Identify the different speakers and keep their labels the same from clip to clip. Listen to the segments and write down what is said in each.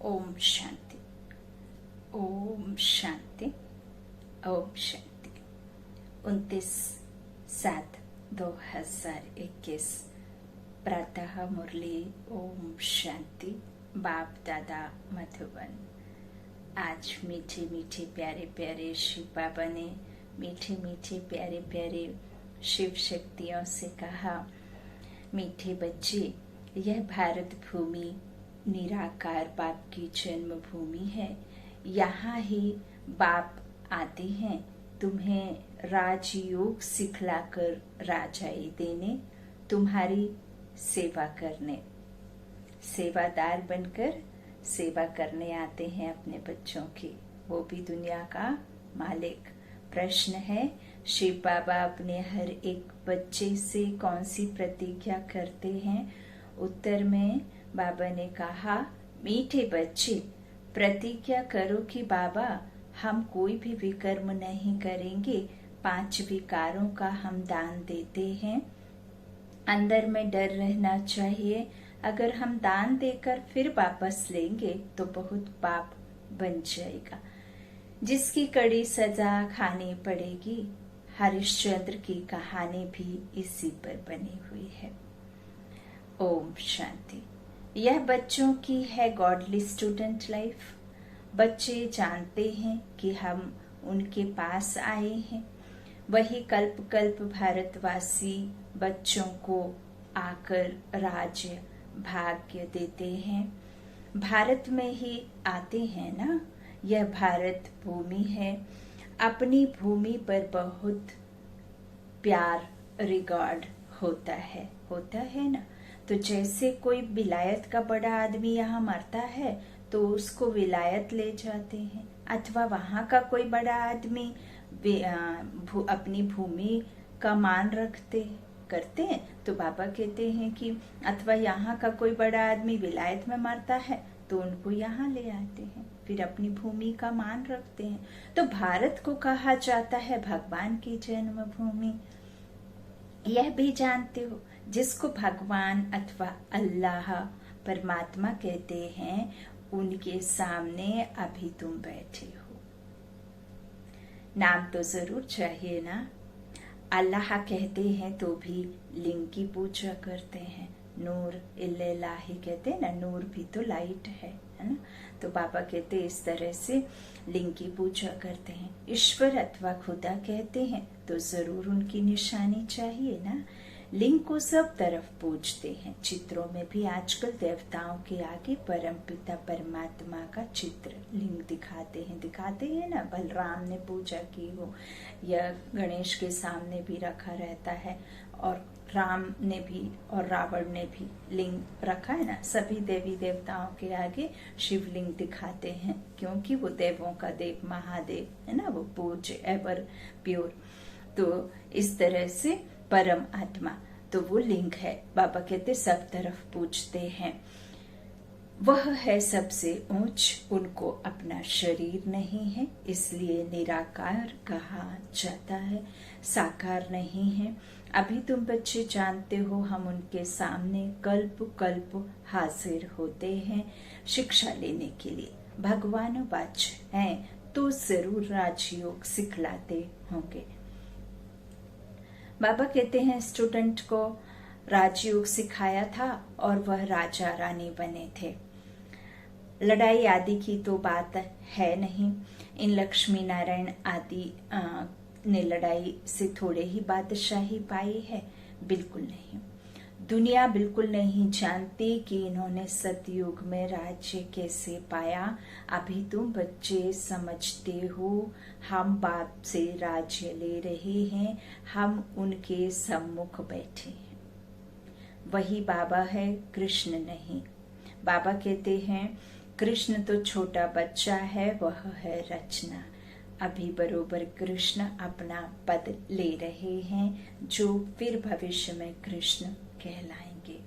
Speaker 1: ओम शांति, ओम शांति, ओम शांति। 29/7/2021 प्रातः मुरली। ओम शांति। बाप दादा मधुबन। आज मीठे मीठे प्यारे प्यारे शिव बाबा ने मीठे मीठे प्यारे प्यारे शिव शक्तियों से कहा, मीठे बच्चे, यह भारत भूमि निराकार बाप की जन्मभूमि है। यहाँ ही बाप आते हैं तुम्हें राजयोग सिखलाकर राजाई देने, तुम्हारी सेवा करने। सेवादार बनकर सेवा करने आते हैं अपने बच्चों की, वो भी दुनिया का मालिक। प्रश्न है, शिव बाबा अपने हर एक बच्चे से कौन सी प्रतिज्ञा करते हैं? उत्तर में बाबा ने कहा, मीठे बच्चे, प्रतिज्ञा करो कि बाबा हम कोई भी विकर्म नहीं करेंगे। 5 विकारों का हम दान देते हैं। अंदर में डर रहना चाहिए, अगर हम दान देकर फिर वापस लेंगे तो बहुत पाप बन जाएगा, जिसकी कड़ी सजा खानी पड़ेगी। हरिश्चंद्र की कहानी भी इसी पर बनी हुई है। ओम शांति। यह बच्चों की है गॉडली स्टूडेंट लाइफ। बच्चे जानते हैं कि हम उनके पास आए हैं। वही कल्प कल्प भारतवासी बच्चों को आकर राज्य भाग्य देते हैं। भारत में ही आते हैं ना। यह भारत भूमि है। अपनी भूमि पर बहुत प्यार रिगार्ड होता है ना। तो जैसे कोई विलायत का बड़ा आदमी यहाँ मरता है तो उसको विलायत ले जाते हैं, अथवा वहाँ का कोई बड़ा आदमी अपनी भूमि का मान करते हैं तो बाबा कहते हैं कि अथवा यहाँ का कोई बड़ा आदमी विलायत में मरता है तो उनको यहाँ ले आते हैं, फिर अपनी भूमि का मान रखते हैं। तो भारत को कहा जाता है भगवान की जन्मभूमि। यह भी जानते हो, जिसको भगवान अथवा अल्लाह परमात्मा कहते हैं, उनके सामने अभी तुम बैठे हो। नाम तो जरूर चाहिए ना। अल्लाह कहते हैं तो भी लिंग की पूजा करते हैं। नूर इल्लाही कहते हैं ना, नूर भी तो लाइट है ना। तो बाबा कहते इस तरह से लिंग की पूजा करते हैं। ईश्वर अथवा खुदा कहते हैं तो जरूर उनकी निशानी चाहिए ना। लिंग को सब तरफ पूजते हैं। चित्रों में भी आजकल देवताओं के आगे परम पिता परमात्मा का चित्र लिंग दिखाते हैं ना। बलराम ने पूजा की हो, या गणेश के सामने भी रखा रहता है, और राम ने भी और रावण ने भी लिंग रखा है ना। सभी देवी देवताओं के आगे शिवलिंग दिखाते हैं, क्योंकि वो देवों का देव महादेव है ना, वो पूज्य एवर प्योर। तो इस तरह से परम आत्मा तो वो लिंग है। बाबा कहते सब तरफ पूजते हैं। वह है सबसे ऊंच, उनको अपना शरीर नहीं है, इसलिए निराकार कहा जाता है, साकार नहीं है। अभी तुम बच्चे जानते हो, हम उनके सामने कल्प कल्प हाजिर होते हैं शिक्षा लेने के लिए। भगवान बच्चे हैं तो जरूर राजयोग सिखलाते होंगे। बाबा कहते हैं स्टूडेंट को राजयोग सिखाया था और वह राजा रानी बने थे। लड़ाई आदि की तो बात है नहीं। इन लक्ष्मी नारायण आदि ने लड़ाई से थोड़े ही बादशाही पाई है, बिल्कुल नहीं। दुनिया बिल्कुल नहीं जानती कि इन्होंने सतयुग में राज्य कैसे पाया। अभी तुम बच्चे समझते हो, हम बाप से राज्य ले रहे हैं, हम उनके सम्मुख बैठे हैं। वही बाबा है, कृष्ण नहीं। बाबा कहते हैं कृष्ण तो छोटा बच्चा है, वह है रचना। अभी बरोबर कृष्ण अपना पद ले रहे हैं, जो फिर भविष्य में कृष्ण कहलाएंगे।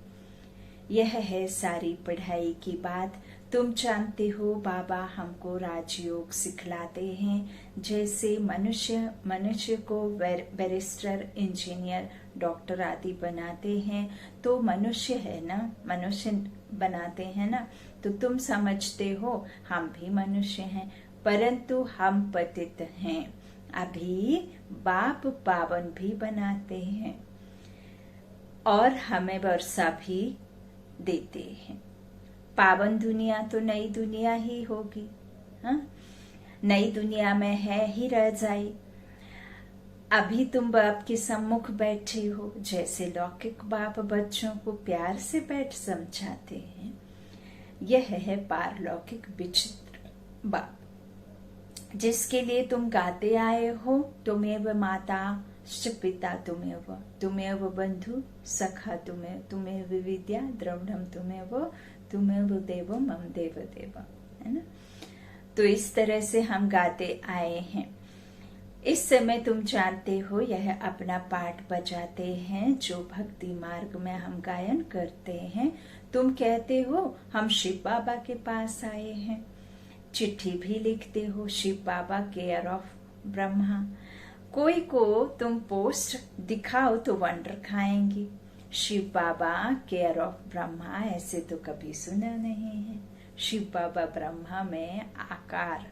Speaker 1: यह है सारी पढ़ाई की बात। तुम जानते हो बाबा हमको राजयोग सिखलाते हैं। जैसे मनुष्य को बैरिस्टर, इंजीनियर, डॉक्टर आदि बनाते हैं, तो मनुष्य है ना, मनुष्य बनाते हैं ना, तो तुम समझते हो हम भी मनुष्य हैं, परंतु हम पतित हैं। अभी बाप पावन भी बनाते हैं और हमें वर्षा भी देते हैं। पावन दुनिया तो नई दुनिया ही होगी, हाँ? नई दुनिया में है ही रह जाए। अभी तुम बाप के सम्मुख बैठे हो, जैसे लौकिक बाप बच्चों को प्यार से बैठ समझाते हैं, यह है पारलौकिक विचित्र बाप, जिसके लिए तुम गाते आए हो। तुमेव माता पिता तुमेव बंधु सखा तुमेव विद्या द्रविड़म तुमेव देव मम देव देव, है ना। तो इस तरह से हम गाते आए हैं। इस समय तुम जानते हो यह अपना पाठ बजाते हैं, जो भक्ति मार्ग में हम गायन करते हैं। तुम कहते हो हम शिव बाबा के पास आए हैं, चिट्ठी भी लिखते हो शिव बाबा केयर ऑफ ब्रह्मा। कोई को तुम पोस्ट दिखाओ तो वंडर खाएंगी, शिव बाबा केयर ऑफ ब्रह्मा ऐसे तो कभी सुना नहीं है। शिव बाबा ब्रह्मा में आकार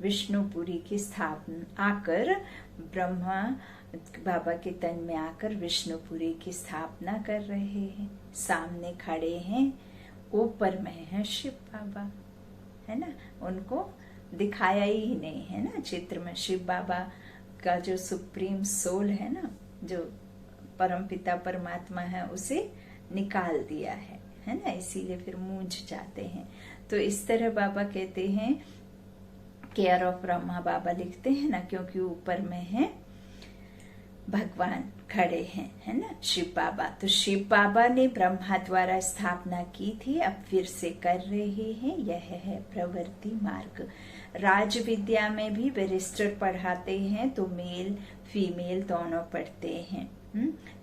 Speaker 1: विष्णुपुरी की स्थापना आकर, ब्रह्मा बाबा के तन में आकर विष्णुपुरी की स्थापना कर रहे हैं। सामने खड़े हैं, ऊपर में है शिव बाबा, है ना। उनको दिखाया ही नहीं है ना चित्र में। शिव बाबा का जो सुप्रीम सोल है ना, जो परमपिता परमात्मा है, उसे निकाल दिया है ना, इसीलिए फिर मूंझ जाते हैं। तो इस तरह बाबा कहते हैं केयर ऑफ ब्रह्मा बाबा लिखते हैं ना, क्योंकि ऊपर में है भगवान खड़े हैं, है ना, शिव बाबा। तो शिव बाबा ने ब्रह्मा द्वारा स्थापना की थी, अब फिर से कर रहे हैं। यह है प्रवृत्ति मार्ग। राज विद्या में भी बैरिस्टर पढ़ाते हैं, तो मेल फीमेल दोनों पढ़ते हैं।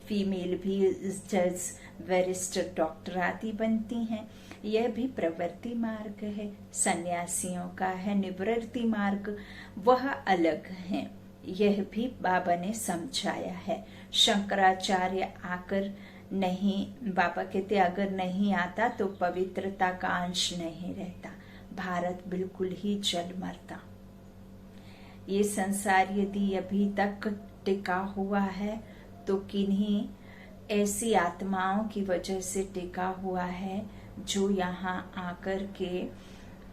Speaker 1: फीमेल भी जज, बैरिस्टर, डॉक्टर आदि बनती हैं। यह भी प्रवृत्ति मार्ग है। सन्यासियों का है निवृत्ति मार्ग, वह अलग है। यह भी बाबा ने समझाया है। शंकराचार्य आकर नहीं, बाबा कहते अगर नहीं आता तो पवित्रता का अंश नहीं रहता, भारत बिल्कुल ही जल मरता। ये संसार यदि अभी तक टिका हुआ है तो किन्हीं ऐसी आत्माओं की वजह से टिका हुआ है, जो यहाँ आकर के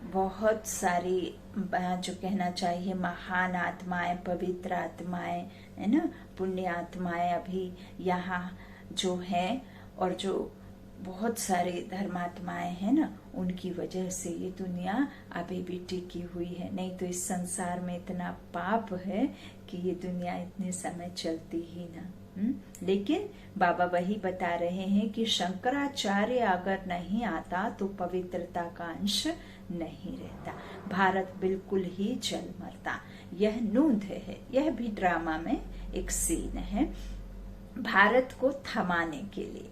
Speaker 1: बहुत सारी, जो कहना चाहिए महान आत्माएं, पवित्र आत्माएं, है ना, पुण्य आत्माएं अभी यहाँ जो हैं, और जो बहुत सारे धर्मात्माएं हैं ना, उनकी वजह से ये दुनिया अभी भी टिकी हुई है। नहीं तो इस संसार में इतना पाप है कि ये दुनिया इतने समय चलती ही ना। लेकिन बाबा वही बता रहे हैं कि शंकराचार्य अगर नहीं आता तो पवित्रता का अंश नहीं रहता, भारत बिल्कुल ही जल मरता। यह नूंद है, यह भी ड्रामा में एक सीन है। भारत को थमाने के लिए,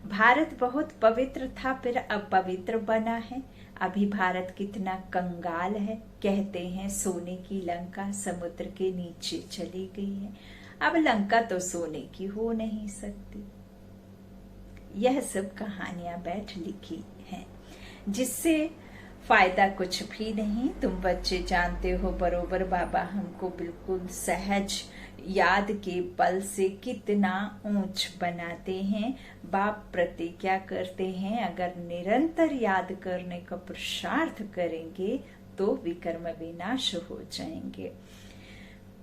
Speaker 1: भारत बहुत पवित्र था, फिर अब पवित्र बना है। अभी भारत कितना कंगाल है। कहते हैं सोने की लंका समुद्र के नीचे चली गई है। अब लंका तो सोने की हो नहीं सकती। यह सब कहानियां बैठ लिखी हैं, जिससे फायदा कुछ भी नहीं। तुम बच्चे जानते हो बरोबर, बाबा हमको बिल्कुल सहज याद के बल से कितना ऊंच बनाते हैं। बाप प्रतिज्ञा करते हैं अगर निरंतर याद करने का पुरुषार्थ करेंगे तो विकर्म विनाश हो जाएंगे।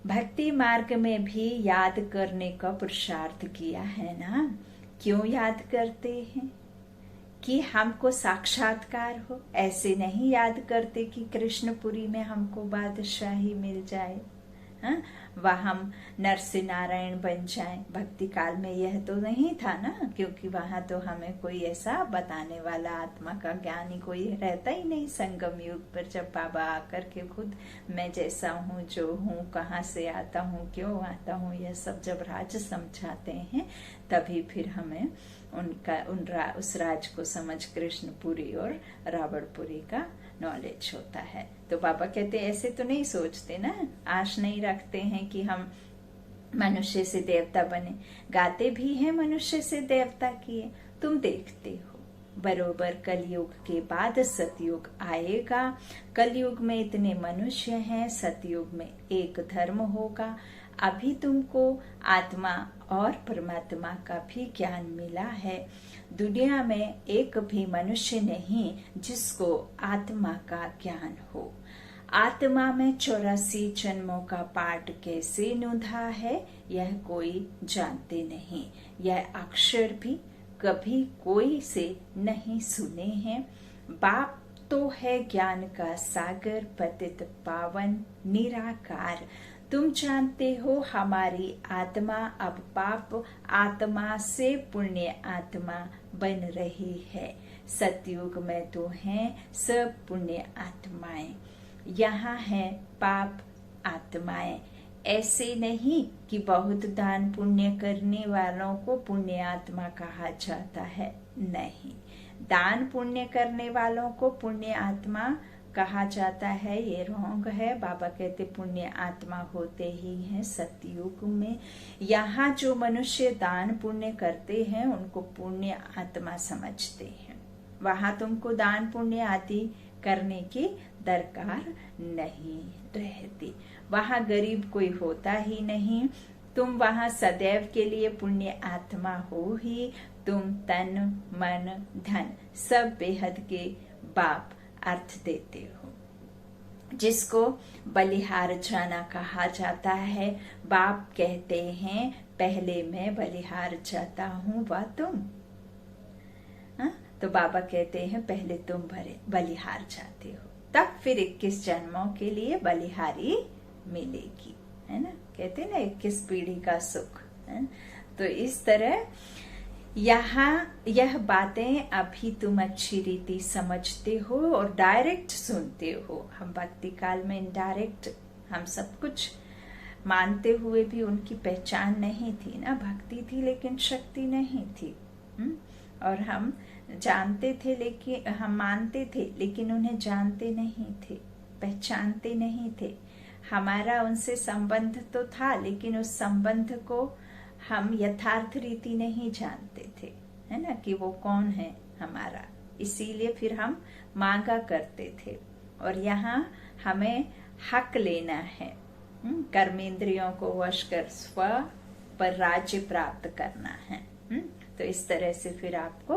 Speaker 1: भक्ति मार्ग में भी याद करने का पुरुषार्थ किया है ना। क्यों याद करते हैं? कि हमको साक्षात्कार हो। ऐसे नहीं याद करते कि कृष्णपुरी में हमको बादशाही मिल जाए। हाँ, वह हम नरसिंह नारायण बन जाएं। भक्ति काल में यह तो नहीं था ना, क्योंकि वहां तो हमें कोई ऐसा बताने वाला आत्मा का ज्ञानी कोई रहता ही नहीं। संगम युग पर जब बाबा आकर के खुद मैं जैसा हूँ, जो हूँ, कहाँ से आता हूँ, क्यों आता हूँ, यह सब जब राज समझाते हैं, तभी फिर हमें उस राज को समझ कृष्णपुरी और रावणपुरी का नॉलेज होता है। तो बाबा कहते ऐसे तो नहीं सोचते ना, आश नहीं रखते हैं कि हम मनुष्य से देवता बने। गाते भी हैं मनुष्य से देवता किए। तुम देखते हो बरोबर कलयुग के बाद सतयुग आएगा। कलयुग में इतने मनुष्य हैं, सतयुग में एक धर्म होगा। अभी तुमको आत्मा और परमात्मा का भी ज्ञान मिला है। दुनिया में एक भी मनुष्य नहीं जिसको आत्मा का ज्ञान हो। आत्मा में 84 जन्मों का पाठ कैसे नुधा है, यह कोई जानते नहीं। यह अक्षर भी कभी कोई से नहीं सुने हैं। बाप तो है ज्ञान का सागर, पतित पावन निराकार। तुम जानते हो हमारी आत्मा अब पाप आत्मा से पुण्य आत्मा बन रही है। सतयुग में तो हैं सब पुण्य आत्माएं, यहाँ है पाप आत्माएं। ऐसे नहीं कि बहुत दान पुण्य करने वालों को पुण्य आत्मा कहा जाता है, नहीं। दान पुण्य करने वालों को पुण्य आत्मा कहा जाता है, ये रॉन्ग है। बाबा कहते पुण्य आत्मा होते ही हैं सतयुग में। यहाँ जो मनुष्य दान पुण्य करते हैं उनको पुण्य आत्मा समझते हैं। वहां तुमको दान पुण्य आदि करने की दरकार नहीं रहती। वहां गरीब कोई होता ही नहीं। तुम वहां सदैव के लिए पुण्य आत्मा हो ही। तुम तन मन धन सब बेहद के बाप अर्थ देते हो, जिसको बलिहार जाना कहा जाता है। बाप कहते हैं पहले मैं बलिहार जाता हूँ व तुम। तो बाबा कहते हैं पहले तुम बलिहार जाते हो, तब फिर 21 जन्मों के लिए बलिहारी मिलेगी, है ना। कहते हैं ना 21 पीढ़ी का सुख है। तो इस तरह यहाँ यह बातें अभी तुम अच्छी रीति समझते हो और डायरेक्ट सुनते हो। हम भक्ति काल में डायरेक्ट हम सब कुछ मानते हुए भी उनकी पहचान नहीं थी ना। भक्ति थी लेकिन शक्ति नहीं थी। और हम जानते थे लेकिन हम मानते थे लेकिन उन्हें जानते नहीं थे, पहचानते नहीं थे। हमारा उनसे संबंध तो था लेकिन उस संबंध को हम यथार्थ रीति नहीं जानते थे, है ना, कि वो कौन है हमारा। इसीलिए फिर हम मांगा करते थे। और यहाँ हमें हक लेना है, कर्मेंद्रियों को वश कर स्व पर राज्य प्राप्त करना है। तो इस तरह से फिर आपको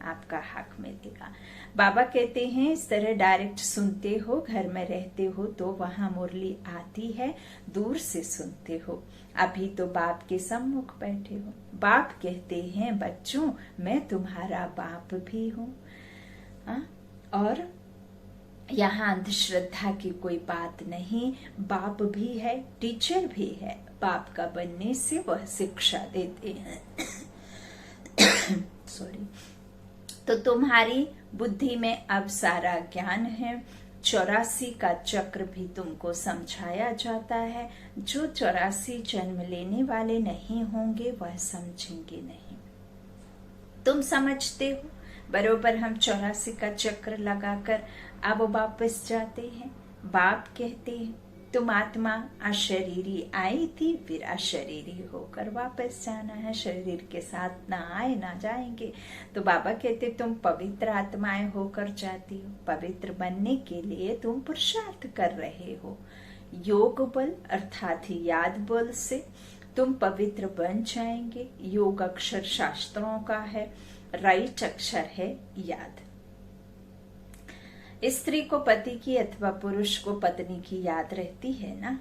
Speaker 1: आपका हक मिलेगा। बाबा कहते हैं इस तरह डायरेक्ट सुनते हो, घर में रहते हो तो वहां मुरली आती है, दूर से सुनते हो। अभी तो बाप के सम्मुख बैठे हो। बाप कहते हैं बच्चों मैं तुम्हारा बाप भी हूँ। और यहाँ अंधश्रद्धा की कोई बात नहीं। बाप भी है, टीचर भी है। बाप का बनने से वह शिक्षा देते हैं। सॉरी। तो तुम्हारी बुद्धि में अब सारा ज्ञान है। 84 का चक्र भी तुमको समझाया जाता है। जो 84 जन्म लेने वाले नहीं होंगे वह समझेंगे नहीं। तुम समझते हो बरोबर हम 84 का चक्र लगाकर अब वापस जाते हैं। बाप कहते हैं तुम आत्मा अशरीरी आई थी, फिर अशरीरी होकर वापस जाना है। शरीर के साथ ना आए ना जाएंगे। तो बाबा कहते तुम पवित्र आत्माएं होकर जाती हो। पवित्र बनने के लिए तुम पुरुषार्थ कर रहे हो। योग बल अर्थात याद बल से तुम पवित्र बन जाएंगे। योग अक्षर शास्त्रों का है, राइट अक्षर है याद। स्त्री को पति की अथवा पुरुष को पत्नी की याद रहती है ना।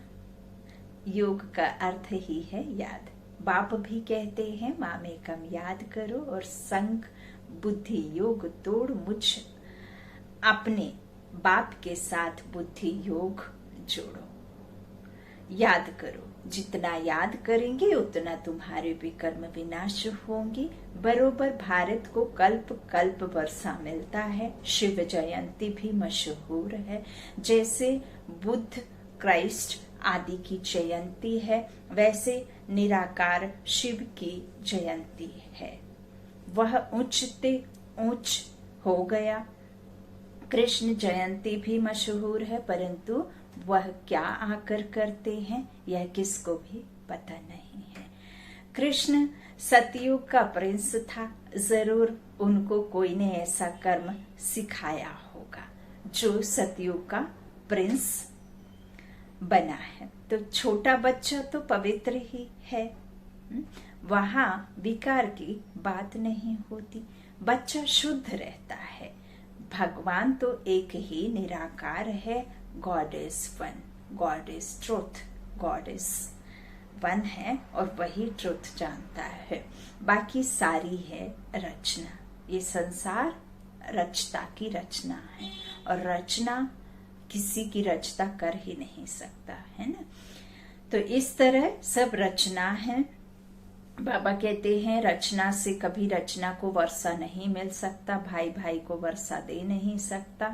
Speaker 1: योग का अर्थ ही है याद। बाप भी कहते हैं मामेकम याद करो और संग बुद्धि योग तोड़ मुझ अपने बाप के साथ बुद्धि योग जोड़ो। याद करो, जितना याद करेंगे उतना तुम्हारे भी कर्म विनाश होंगे। बरोबर भारत को कल्प कल्प वर्षा मिलता है। शिव जयंती भी मशहूर है। जैसे बुद्ध, क्राइस्ट आदि की जयंती है, वैसे निराकार शिव की जयंती है। वह ऊंचते ऊंच हो गया। कृष्ण जयंती भी मशहूर है, परंतु वह क्या आकर करते हैं यह किसको भी पता नहीं है। कृष्ण सतयुग का प्रिंस था, जरूर उनको कोई ने ऐसा कर्म सिखाया होगा जो सतयुग का प्रिंस बना है। तो छोटा बच्चा तो पवित्र ही है, वहां विकार की बात नहीं होती, बच्चा शुद्ध रहता है। भगवान तो एक ही निराकार है, God is one, God is truth, God is one है और वही ट्रुथ जानता है। बाकी सारी है रचना। ये संसार रचता की रचना है और रचना किसी की रचता कर ही नहीं सकता है ना। तो इस तरह सब रचना है। बाबा कहते हैं रचना से कभी रचना को वर्षा नहीं मिल सकता, भाई भाई को वर्षा दे नहीं सकता,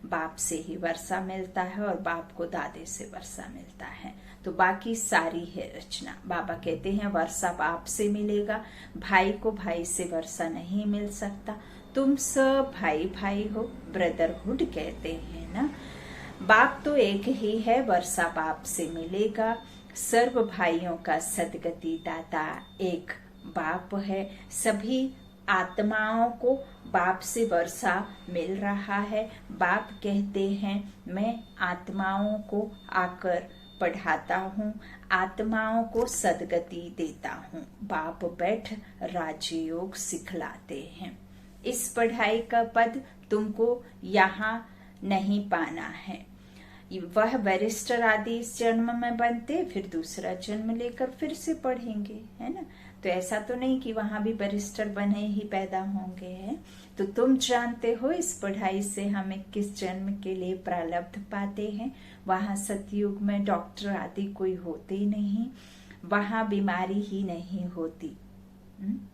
Speaker 1: बाप से ही वर्षा मिलता है और बाप को दादे से वर्षा मिलता है। तो बाकी सारी है रचना। बाबा कहते हैं वर्षा बाप से मिलेगा, भाई को भाई से वर्षा नहीं मिल सकता। तुम सब भाई भाई हो, ब्रदरहुड कहते हैं ना। बाप तो एक ही है, वर्षा बाप से मिलेगा। सर्व भाइयों का सदगति दाता एक बाप है। सभी आत्माओं को बाप से वर्षा मिल रहा है। बाप कहते हैं मैं आत्माओं को आकर पढ़ाता हूँ, आत्माओं को सदगति देता हूँ। बाप बैठ राजयोग सिखलाते हैं। इस पढ़ाई का पद तुमको यहाँ नहीं पाना है। वह बैरिस्टर आदि इस जन्म में बनते, फिर दूसरा जन्म लेकर फिर से पढ़ेंगे, है ना। तो ऐसा तो नहीं कि वहां भी बैरिस्टर बने ही पैदा होंगे, है। तो तुम जानते हो इस पढ़ाई से हमें किस जन्म के लिए प्रारब्ध पाते हैं। वहां सतयुग में डॉक्टर आदि कोई होते ही नहीं, वहां बीमारी ही नहीं होती।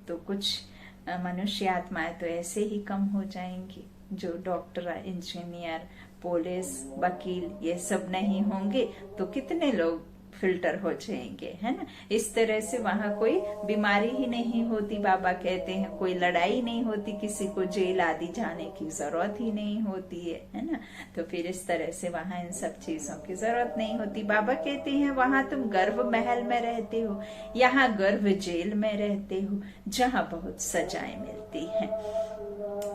Speaker 1: तो कुछ मनुष्य आत्माएं तो ऐसे ही कम हो जाएंगी। जो डॉक्टर, इंजीनियर, पुलिस, वकील ये सब नहीं होंगे तो कितने लोग फिल्टर हो जाएंगे, है ना। इस तरह से वहां कोई बीमारी ही नहीं होती। बाबा कहते हैं कोई लड़ाई नहीं होती, किसी को जेल आदि जाने की जरूरत ही नहीं होती है ना। तो फिर इस तरह से वहां इन सब चीजों की जरूरत नहीं होती। बाबा कहते हैं वहां तुम गर्व महल में रहते हो, यहाँ गर्व जेल में रहते हो, जहाँ बहुत सजाएं मिलती हैं।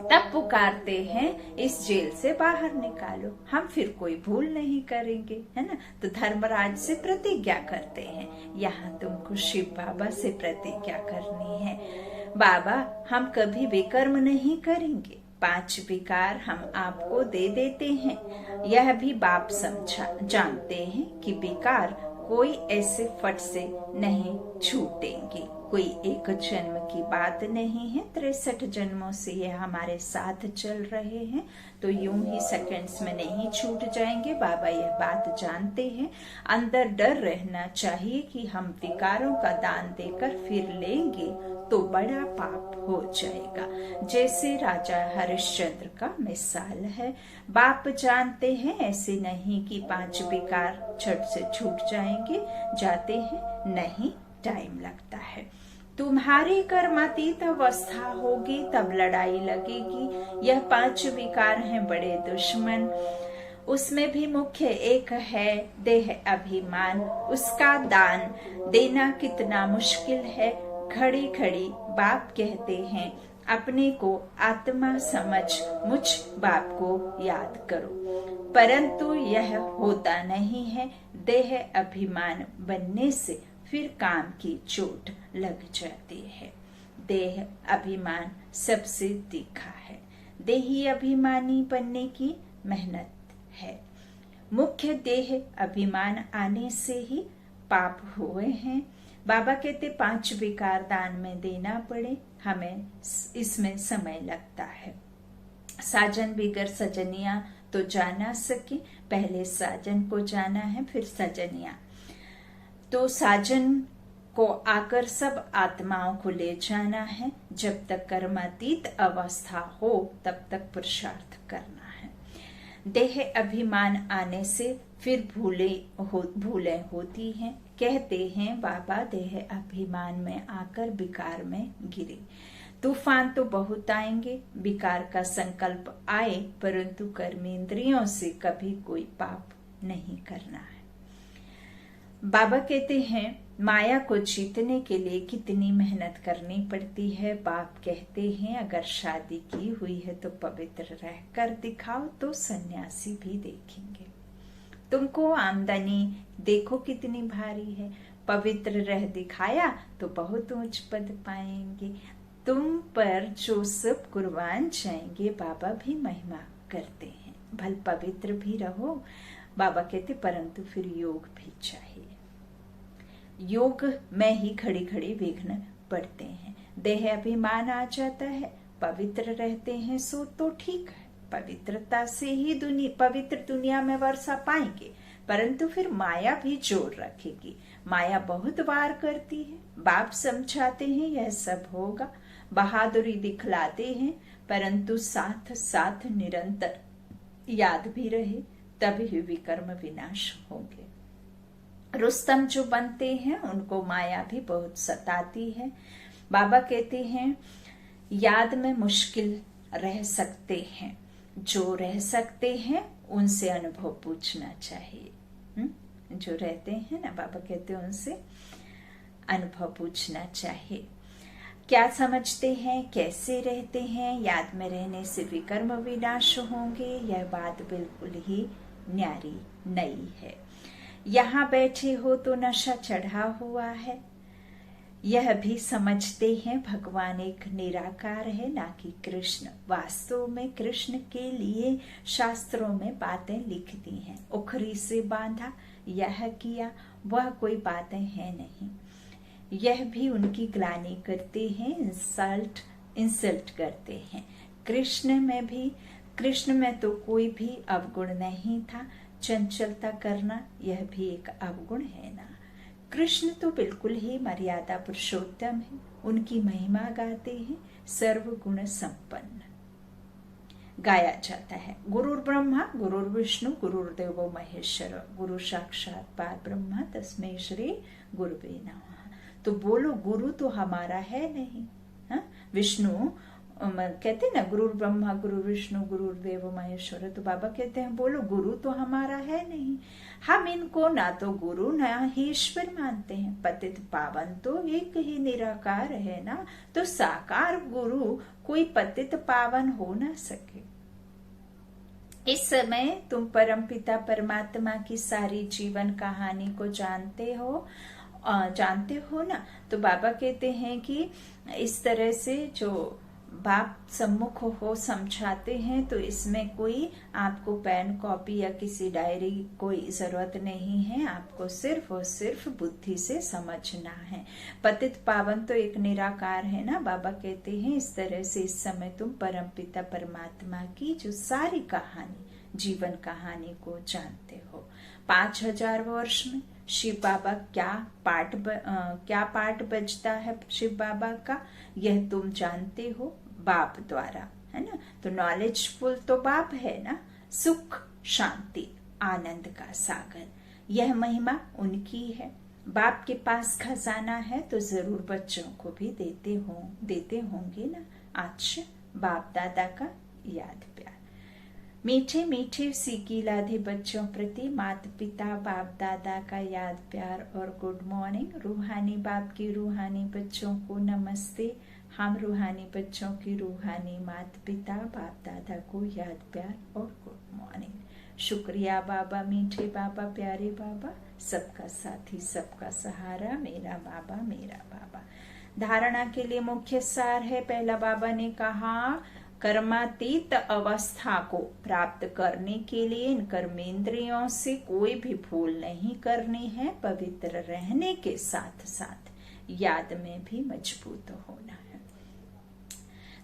Speaker 1: तब पुकारते हैं इस जेल से बाहर निकालो, हम फिर कोई भूल नहीं करेंगे, है ना। तो धर्मराज से प्रतिज्ञा करते हैं, यहाँ तुमको शिव बाबा से प्रतिज्ञा करनी है, बाबा हम कभी विकर्म नहीं करेंगे, 5 विकार हम आपको दे देते हैं। यह भी बाप जानते हैं कि विकार कोई ऐसे फट से नहीं छूटेंगे। कोई एक जन्म की बात नहीं है, 63 जन्मों से ये हमारे साथ चल रहे हैं, तो यूं ही सेकंड्स में नहीं छूट जाएंगे। बाबा यह बात जानते हैं। अंदर डर रहना चाहिए कि हम विकारों का दान देकर फिर लेंगे तो बड़ा पाप हो जाएगा। जैसे राजा हरिश्चंद्र का मिसाल है। बाप जानते हैं ऐसे नहीं कि 5 विकार झट से छूट जाएंगे, जाते हैं नहीं, टाइम लगता है। तुम्हारी कर्मातीत अवस्था होगी तब लड़ाई लगेगी। यह 5 विकार हैं बड़े दुश्मन, उसमें भी मुख्य एक है देह अभिमान। उसका दान देना कितना मुश्किल है। घड़ी घड़ी बाप कहते हैं अपने को आत्मा समझ मुझ बाप को याद करो, परंतु यह होता नहीं है। देह अभिमान बनने से फिर काम की चोट लग जाती है। देह अभिमान सबसे तीखा है। देही अभिमानी बनने की मेहनत है। मुख्य देह अभिमान आने से ही पाप हुए हैं। बाबा कहते 5 विकार दान में देना पड़े, हमें इसमें समय लगता है। साजन बिगर सजनिया तो जाना सके, पहले साजन को जाना है फिर सजनिया। तो साजन को आकर सब आत्माओं को ले जाना है। जब तक कर्मातीत अवस्था हो तब तक पुरुषार्थ करना है। देह अभिमान आने से फिर भूलें होती हैं। कहते हैं बाबा देह अभिमान में आकर विकार में गिरे। तूफान तो बहुत आएंगे, विकार का संकल्प आए, परंतु कर्मेंद्रियों से कभी कोई पाप नहीं करना है। बाबा कहते हैं माया को जीतने के लिए कितनी मेहनत करनी पड़ती है। बाप कहते हैं अगर शादी की हुई है तो पवित्र रहकर दिखाओ तो सन्यासी भी देखेंगे। तुमको आमदनी देखो कितनी भारी है, पवित्र रह दिखाया तो बहुत ऊंच पद पाएंगे। तुम पर जो सब कुर्बान जाएंगे बाबा भी महिमा करते हैं। भल पवित्र भी रहो, बाबा कहते, परंतु फिर योग भी चाहिए। योग में ही घड़ी घड़ी विघ्न पड़ते हैं। देह अभिमान आ जाता है, पवित्र रहते हैं सो तो ठीक है, पवित्रता से ही पवित्र दुनिया में वर्षा पाएंगे, परंतु फिर माया भी जोर रखेगी। माया बहुत वार करती है। बाप समझाते हैं यह सब होगा, बहादुरी दिखलाते हैं, परंतु साथ साथ निरंतर याद भी रहे, तभी विकर्म विनाश होंगे। रुस्तम जो बनते हैं उनको माया भी बहुत सताती है। बाबा कहते हैं याद में मुश्किल रह सकते हैं, जो रह सकते हैं उनसे अनुभव पूछना चाहिए। जो रहते हैं ना, बाबा कहते हैं उनसे अनुभव पूछना चाहिए। क्या समझते हैं, कैसे रहते हैं, याद में रहने से विकर्म विनाश होंगे, यह बात बिल्कुल ही न्यारी नई है। यहाँ बैठे हो तो नशा चढ़ा हुआ है, यह भी समझते हैं भगवान एक निराकार है, ना कि कृष्ण। वास्तव में कृष्ण के लिए शास्त्रों में बातें लिख दी हैं। उखरी से बांधा, यह किया, वह कोई बातें हैं नहीं। यह भी उनकी ग्लानि करते हैं, इंसल्ट करते हैं। कृष्ण में तो कोई भी अवगुण नहीं था। चंचलता करना यह भी एक अवगुण है ना। कृष्ण तो बिल्कुल ही मर्यादा पुरुषोत्तम है, उनकी महिमा गाते हैं, सर्वगुण संपन्न गाया जाता है। गुरुर् ब्रह्मा गुरुर् विष्णु गुरुर्देवो महेश्वर, गुरु साक्षात पार ब्रह्मा तस्मै श्री गुरुवे नमः। तो बोलो गुरु तो हमारा है नहीं। विष्णु कहते ना गुरुर् ब्रह्मा गुरु विष्णु गुरुर्देव महेश्वर, तो बाबा कहते हैं बोलो गुरु तो हमारा है नहीं। हम इनको ना तो गुरु ना ही ईश्वर मानते हैं। पतित पावन तो एक ही निराकार है ना, तो साकार गुरु कोई पतित पावन हो ना सके। इस समय तुम परमपिता परमात्मा की सारी जीवन कहानी को जानते हो ना। तो बाबा कहते हैं कि इस तरह से जो बाप सम्मुख हो समझाते हैं, तो इसमें कोई आपको पेन कॉपी या किसी डायरी कोई जरूरत नहीं है। आपको सिर्फ और सिर्फ बुद्धि से समझना है। पतित पावन तो एक निराकार है ना। बाबा कहते हैं इस तरह से इस समय तुम परमपिता परमात्मा की जो सारी कहानी, जीवन कहानी को जानते हो। 5000 वर्ष में शिव बाबा क्या पाठ बजता है शिव बाबा का, यह तुम जानते हो बाप द्वारा, है ना। तो नॉलेजफुल तो बाप है ना। सुख शांति आनंद का सागर, यह महिमा उनकी है। बाप के पास खजाना है तो जरूर बच्चों को भी देते होंगे ना। आज बाप दादा का याद प्यार, मीठे मीठे सीखी लाधे बच्चों प्रति माता पिता बाप दादा का याद प्यार और गुड मॉर्निंग। रूहानी बाप की रूहानी बच्चों को नमस्ते। हम रूहानी बच्चों की रूहानी माता पिता बाप दादा को याद प्यार और गुड मॉर्निंग। शुक्रिया बाबा, मीठे बाबा, प्यारे बाबा, सबका साथी सबका सहारा, मेरा बाबा मेरा बाबा। धारणा के लिए मुख्य सार है। पहला बाबा ने कहा कर्मातीत अवस्था को प्राप्त करने के लिए इन कर्मेंद्रियों से कोई भी भूल नहीं करनी है। पवित्र रहने के साथ साथ याद में भी मजबूत होना है।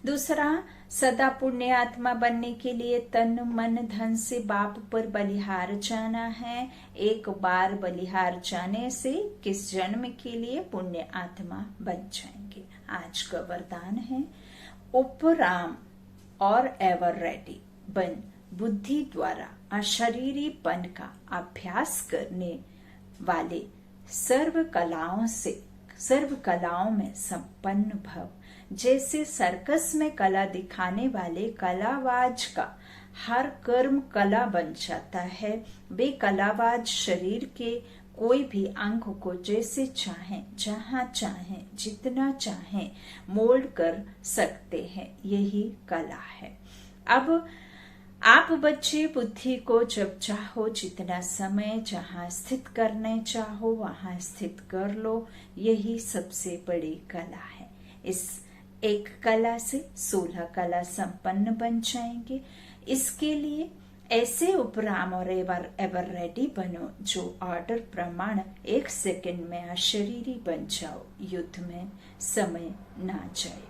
Speaker 1: दूसरा, सदा पुण्य आत्मा बनने के लिए तन मन धन से बाप पर बलिहार जाना है। एक बार बलिहार जाने से किस जन्म के लिए पुण्य आत्मा बन जाएंगे। आज का वरदान है, उपराम और एवर रेडी बन बुद्धि द्वारा अशरीरीपन का अभ्यास करने वाले सर्व कलाओं में संपन्न भव। जैसे सर्कस में कला दिखाने वाले कलावाज का हर कर्म कला बन जाता है, वे कलावाज शरीर के कोई भी अंग को जैसे चाहें, जहां चाहें, जितना चाहें मोल्ड कर सकते हैं। यही कला है। अब आप बच्चे बुद्धि को जब चाहो जितना समय जहां स्थित करने चाहो वहां स्थित कर लो। यही सबसे बड़ी कला है। इस एक कला से 16 कला संपन्न बन जाएंगे। इसके लिए ऐसे उपराम और एवर रेडी बनो जो ऑर्डर प्रमाण 1 सेकंड में अशरीरी बन जाओ, युद्ध में समय ना जाए।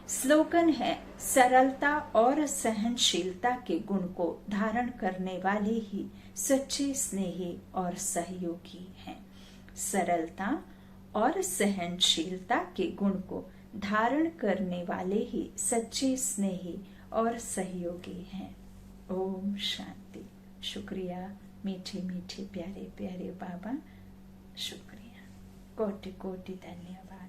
Speaker 1: स्लोगन है, सरलता और सहनशीलता के गुण को धारण करने वाले ही सच्चे स्नेही और सहयोगी हैं। सरलता और सहनशीलता के गुण को धारण करने वाले ही सच्चे स्नेही और सहयोगी हैं। ओम शांति। शुक्रिया मीठे मीठे प्यारे प्यारे बाबा, शुक्रिया, कोटि कोटि धन्यवाद।